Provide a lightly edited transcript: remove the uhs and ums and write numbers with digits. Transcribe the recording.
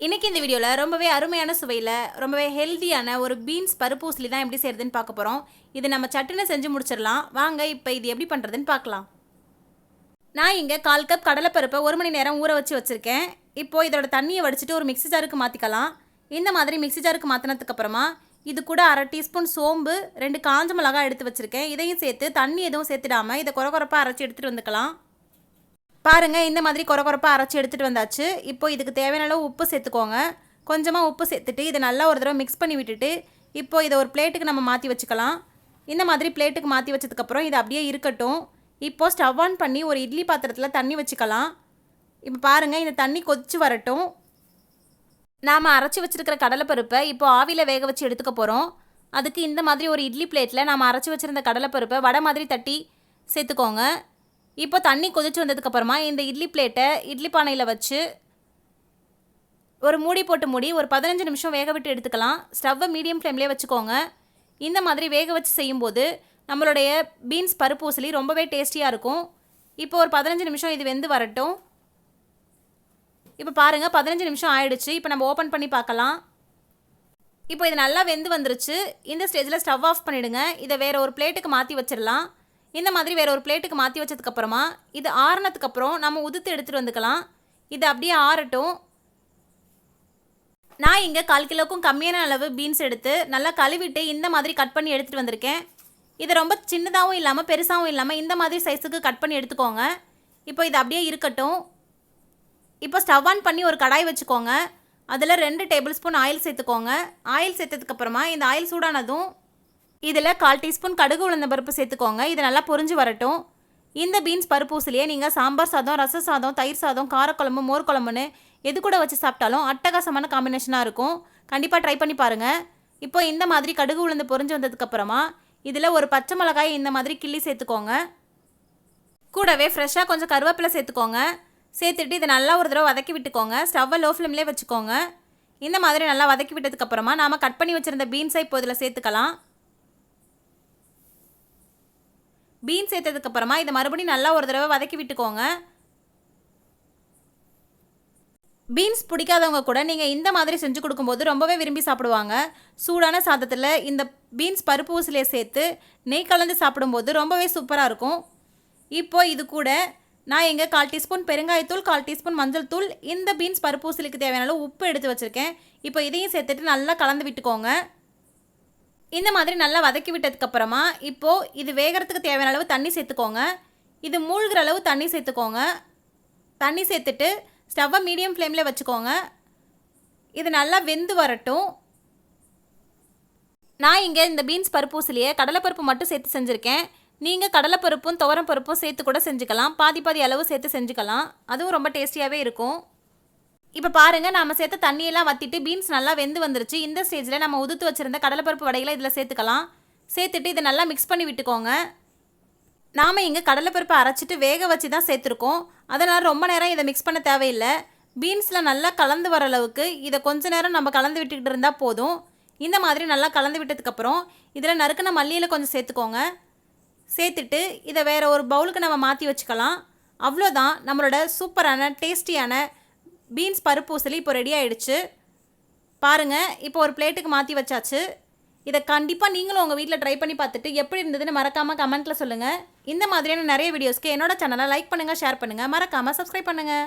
இன்னைக்கு இந்த வீடியோவில் ரொம்பவே அருமையான சுவையில் ரொம்பவே ஹெல்த்தியான ஒரு பீன்ஸ் பருப்பு ஊசலி தான் எப்படி செய்கிறதுன்னு பார்க்க போகிறோம். இது நம்ம சட்டுன்னு செஞ்சு முடிச்சிடலாம். வாங்க இப்போ இது எப்படி பண்ணுறதுன்னு பார்க்கலாம். நான் இங்கே 1/4 கப் கடலைப்பருப்பை 1 மணி நேரம் ஊற வச்சுருக்கேன். இப்போது இதோட தண்ணியை வடிச்சிட்டு ஒரு மிக்ஸி ஜாருக்கு மாற்றிக்கலாம். இந்த மாதிரி மிக்ஸி ஜாருக்கு மாற்றினதுக்கப்புறமா இது கூட 1/2 டீஸ்பூன் சோம்பு, 2 காஞ்ச மிளகாய் எடுத்து வச்சுருக்கேன். இதையும் சேர்த்து தண்ணி எதுவும் சேர்த்துடாமல் இதை கொரகொரப்பாக அரைச்சி எடுத்துகிட்டு வந்துக்கலாம். பாருங்கள், இந்த மாதிரி கொரகொரப்பாக அரைச்சி எடுத்துகிட்டு வந்தாச்சு. இப்போ இதுக்கு தேவையான அளவு உப்பு சேர்த்துக்கோங்க. கொஞ்சமாக உப்பு சேர்த்துட்டு இதை நல்லா ஒரு தடவை மிக்ஸ் பண்ணி விட்டுட்டு இப்போ இதை ஒரு பிளேட்டுக்கு நம்ம மாற்றி வச்சுக்கலாம். இந்த மாதிரி பிளேட்டுக்கு மாற்றி வச்சதுக்கப்புறம் இது அப்படியே இருக்கட்டும். இப்போது ஸ்டவ் ஆன் பண்ணி ஒரு இட்லி பாத்திரத்தில் தண்ணி வச்சுக்கலாம். இப்போ பாருங்கள், இந்த தண்ணி கொதிச்சு வரட்டும். நாம் அரைச்சி வச்சுருக்கிற கடலைப்பருப்பை இப்போ ஆவியில் வேக வச்சு எடுத்துக்க போகிறோம். அதுக்கு இந்த மாதிரி ஒரு இட்லி பிளேட்டில் நாம் அரைச்சி வச்சுருந்த கடலைப்பருப்பை வடை மாதிரி தட்டி சேர்த்துக்கோங்க. இப்போ தண்ணி கொதிச்சு வந்ததுக்கப்புறமா இந்த இட்லி பிளேட்டை இட்லி பானையில் வச்சு ஒரு மூடி போட்டு மூடி ஒரு 15 நிமிஷம் வேக விட்டு எடுத்துக்கலாம். ஸ்டவ்வை மீடியம் ஃப்ளேம்லேயே வச்சுக்கோங்க. இந்த மாதிரி வேக வச்சு செய்யும்போது நம்மளுடைய பீன்ஸ் பருப்பு ஊசலி ரொம்பவே டேஸ்டியாக இருக்கும். இப்போ ஒரு 15 நிமிஷம் இது வெந்து வரட்டும். இப்போ பாருங்கள், 15 நிமிஷம் ஆயிடுச்சு. இப்போ நம்ம ஓப்பன் பண்ணி பார்க்கலாம். இப்போ இது நல்லா வெந்து வந்துருச்சு. இந்த ஸ்டேஜில் ஸ்டவ் ஆஃப் பண்ணிவிடுங்க. இதை வேறு ஒரு பிளேட்டுக்கு மாற்றி வச்சிடலாம். இந்த மாதிரி வேறு ஒரு பிளேட்டுக்கு மாற்றி வச்சதுக்கப்புறமா இது ஆறுனதுக்கப்புறம் நம்ம உதுத்து எடுத்துகிட்டு வந்துக்கலாம். இது அப்படியே ஆறட்டும். நான் இங்கே 1/4 கிலோக்கும் கம்மியான அளவு பீன்ஸ் எடுத்து நல்லா கழுவிட்டு இந்த மாதிரி கட் பண்ணி எடுத்துகிட்டு வந்திருக்கேன். இது ரொம்ப சின்னதாகவும் இல்லாமல் பெருசாகவும் இல்லாமல் இந்த மாதிரி சைஸுக்கு கட் பண்ணி எடுத்துக்கோங்க. இப்போ இது அப்படியே இருக்கட்டும். இப்போ ஸ்டவ் ஆன் பண்ணி ஒரு கடாய் வச்சுக்கோங்க. அதில் 2 டேபிள் ஸ்பூன் ஆயில் சேர்த்துக்கோங்க. ஆயில் சேர்த்ததுக்கப்புறமா இந்த ஆயில் சூடானதும் இதில் 1/4 டீஸ்பூன் கடுகு உளுந்த பருப்பு சேர்த்துக்கோங்க. இது நல்லா பொரிஞ்சு வரட்டும். இந்த பீன்ஸ் பருப்பு ஊசலியே நீங்கள் சாம்பார் சாதம், ரச சாதம், தயிர் சாதம், காரக்குழம்பு, மோர் குழம்புன்னு எது கூட வச்சு சாப்பிட்டாலும் அட்டகாசமான காம்பினேஷனாக இருக்கும். கண்டிப்பாக ட்ரை பண்ணி பாருங்கள். இப்போ இந்த மாதிரி கடுகு உளுந்து பொரிஞ்சு வந்ததுக்கப்புறமா இதில் ஒரு பச்சை மிளகாய் இந்த மாதிரி கிள்ளி சேர்த்துக்கோங்க. கூடவே ஃப்ரெஷ்ஷாக கொஞ்சம் கருவேப்பிலை சேர்த்துக்கோங்க. சேர்த்துட்டு இதை நல்லா ஒரு தடவை வதக்கி விட்டுக்கோங்க. ஸ்டவ்வை லோ ஃப்ளேம்லேயே வச்சுக்கோங்க. இந்த மாதிரி நல்லா வதக்கி விட்டதுக்கப்புறமா நாம் கட் பண்ணி வச்சுருந்த பீன்ஸை இப்போ இதில் சேர்த்துக்கலாம். பீன்ஸ் சேர்த்ததுக்கப்புறமா இதை மறுபடியும் நல்லா ஒரு தடவை வதக்கி விட்டுக்கோங்க. பீன்ஸ் பிடிக்காதவங்க கூட நீங்கள் இந்த மாதிரி செஞ்சு கொடுக்கும்போது ரொம்பவே விரும்பி சாப்பிடுவாங்க. சூடான சாதத்தில் இந்த பீன்ஸ் பருப்பு ஊசலியை சேர்த்து நெய் கலந்து சாப்பிடும்போது ரொம்பவே சூப்பராக இருக்கும். இப்போ இது கூட நான் இங்கே 1/4 டீஸ்பூன் பெருங்காயத்தூள், 1/4 டீஸ்பூன் மஞ்சள் தூள், இந்த பீன்ஸ் பருப்பு ஊசலிக்கு தேவையான அளவு உப்பு எடுத்து வச்சுருக்கேன். இப்போ இதையும் சேர்த்துட்டு நல்லா கலந்து விட்டுக்கோங்க. இந்த மாதிரி நல்லா வதக்கி விட்டதுக்கப்புறமா இப்போது இது வேகிறதுக்கு தேவையான அளவு தண்ணி சேர்த்துக்கோங்க. இது மூழ்கிற அளவு தண்ணி சேர்த்துக்கோங்க. தண்ணி சேர்த்துட்டு ஸ்டவ்வை மீடியம் ஃப்ளேமில் வச்சுக்கோங்க. இது நல்லா வெந்து வரட்டும். நான் இங்கே இந்த பீன்ஸ் பருப்பு ஊசலியை கடலைப்பருப்பு மட்டும் சேர்த்து செஞ்சுருக்கேன். நீங்கள் கடலைப்பருப்பும் துவரம் பருப்பும் சேர்த்து கூட செஞ்சுக்கலாம். பாதி பாதி அளவு சேர்த்து செஞ்சுக்கலாம். அதுவும் ரொம்ப டேஸ்டியாகவே இருக்கும். இப்போ பாருங்கள், நாம் சேர்த்த தண்ணியெல்லாம் வற்றிட்டு பீன்ஸ் நல்லா வெந்து வந்துருச்சு. இந்த ஸ்டேஜில் நம்ம உதுத்து வச்சுருந்த கடலைப்பருப்பு வடைகளை இதில் சேர்த்துக்கலாம். சேர்த்துட்டு இதை நல்லா மிக்ஸ் பண்ணி விட்டுக்கோங்க. நாம் இங்கே கடலைப்பருப்பை அரைச்சிட்டு வேக வச்சு தான் சேர்த்துருக்கோம். அதனால் ரொம்ப நேரம் இதை மிக்ஸ் பண்ண தேவையில்லை. பீன்ஸில் நல்லா கலந்து வர அளவுக்கு இதை கொஞ்ச நேரம் நம்ம கலந்து விட்டுக்கிட்டு இருந்தால் போதும். இந்த மாதிரி நல்லா கலந்து விட்டதுக்கப்புறம் இதில் நறுக்கின மல்லியில் கொஞ்சம் சேர்த்துக்கோங்க. சேர்த்துட்டு இதை வேறு ஒரு பவுலுக்கு நம்ம மாற்றி வச்சுக்கலாம். அவ்வளோதான், நம்மளோட சூப்பரான டேஸ்டியான பீன்ஸ் பருப்பு ஊசலி இப்போ ரெடி ஆகிடுச்சு. பாருங்கள், இப்போ ஒரு பிளேட்டுக்கு மாற்றி வச்சாச்சு. இதை கண்டிப்பாக நீங்களும் உங்கள் வீட்டில் ட்ரை பண்ணி பார்த்துட்டு எப்படி இருந்ததுன்னு மறக்காமல் கமெண்ட்டில் சொல்லுங்கள். இந்த மாதிரியான நிறைய வீடியோஸ்க்கு என்னோட சேனலை லைக் பண்ணுங்கள், ஷேர் பண்ணுங்கள், மறக்காமல் சப்ஸ்கிரைப் பண்ணுங்கள்.